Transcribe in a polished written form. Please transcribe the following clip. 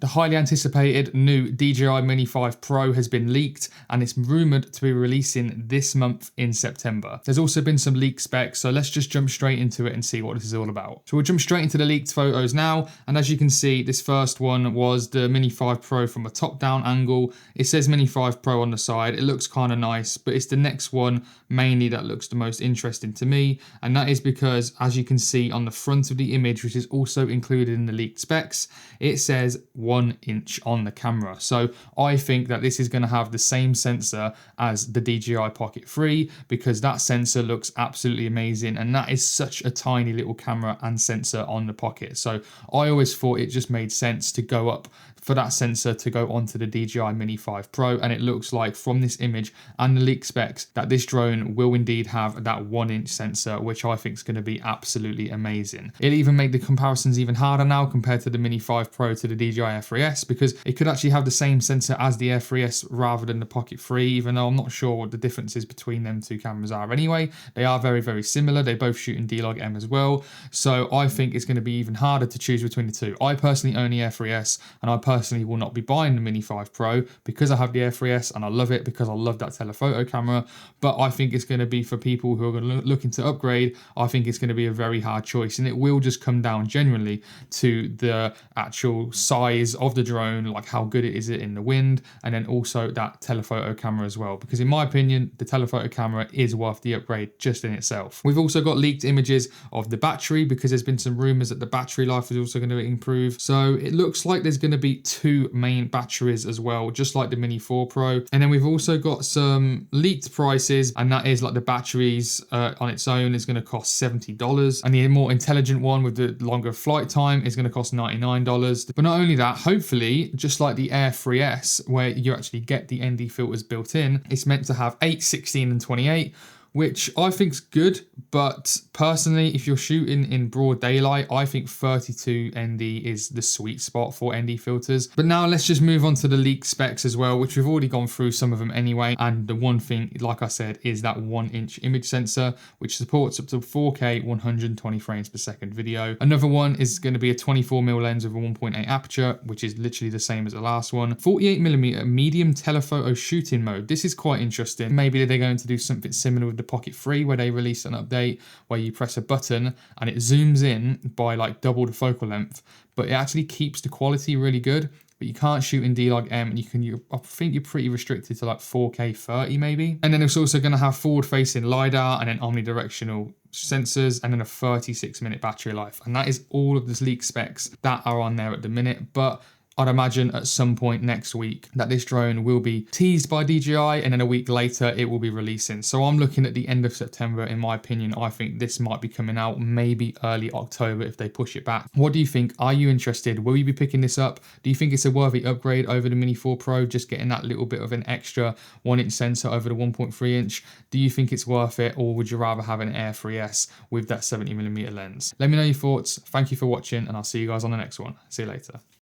The highly anticipated new DJI Mini 5 Pro has been leaked and it's rumoured to be releasing this month in September. There's also been some leaked specs, so let's just jump straight into it and see what this is all about. So we'll jump straight into the leaked photos now, and as you can see, this first one was the Mini 5 Pro from a top-down angle. It says Mini 5 Pro on the side. It looks kind of nice, but it's the next one mainly that looks the most interesting to me, and that is because, as you can see on the front of the image, which is also included in the leaked specs, it says 1 inch on the camera. So I think that this is going to have the same sensor as the DJI Pocket 3 because that sensor looks absolutely amazing, and that is such a tiny little camera and sensor on the Pocket. So I always thought it just made sense to go up for that sensor to go onto the DJI Mini 5 Pro, and it looks like from this image and the leaked specs that this drone will indeed have that 1 inch sensor, which I think is going to be absolutely amazing. It'll even make the comparisons even harder now compared to the Mini 5 Pro to the DJI Air 3S, because it could actually have the same sensor as the Air 3S rather than the Pocket 3, even though I'm not sure what the differences between them two cameras are anyway. They are very, very similar. They both shoot in D-Log-M as well. So I think it's going to be even harder to choose between the two. I personally own the Air 3S, and I personally will not be buying the Mini 5 Pro because I have the Air 3S and I love it because I love that telephoto camera. But I think it's going to be for people who are looking to upgrade. I think it's going to be a very hard choice, and it will just come down generally to the actual size of the drone, like how good it is in the wind, and then also that telephoto camera as well, because in my opinion the telephoto camera is worth the upgrade just in itself. We've also got leaked images of the battery because there's been some rumors that the battery life is also going to improve. So it looks like there's going to be two main batteries as well, just like the Mini 4 Pro. And then we've also got some leaked prices, and that is like the batteries on its own is going to cost $70, and the more intelligent one with the longer flight time is going to cost $99. But not only that, hopefully, just like the Air 3S, where you actually get the ND filters built in, it's meant to have 8, 16, and 28, which I think's good, but personally, if you're shooting in broad daylight, I think 32 ND is the sweet spot for ND filters. But now let's just move on to the leaked specs as well, which we've already gone through some of them anyway. And the one thing, like I said, is that 1 inch image sensor, which supports up to 4K 120 frames per second video. Another one is going to be a 24mm lens with a 1.8 aperture, which is literally the same as the last one. 48mm medium telephoto shooting mode. This is quite interesting. Maybe they're going to do something similar with the Pocket 3, where they released an update where you press a button and it zooms in by like double the focal length, but it actually keeps the quality really good. But you can't shoot in D-Log-M, and I think you're pretty restricted to like 4K 30 maybe. And then it's also going to have forward-facing LiDAR and then omnidirectional sensors, and then a 36-minute battery life. And that is all of the leaked specs that are on there at the minute. But I'd imagine at some point next week that this drone will be teased by DJI, and then a week later it will be releasing. So I'm looking at the end of September, in my opinion. I think this might be coming out maybe early October if they push it back. What do you think? Are you interested? Will you be picking this up? Do you think it's a worthy upgrade over the Mini 4 Pro, just getting that little bit of an extra 1 inch sensor over the 1.3 inch? Do you think it's worth it, or would you rather have an Air 3S with that 70mm lens? Let me know your thoughts. Thank you for watching, and I'll see you guys on the next one. See you later.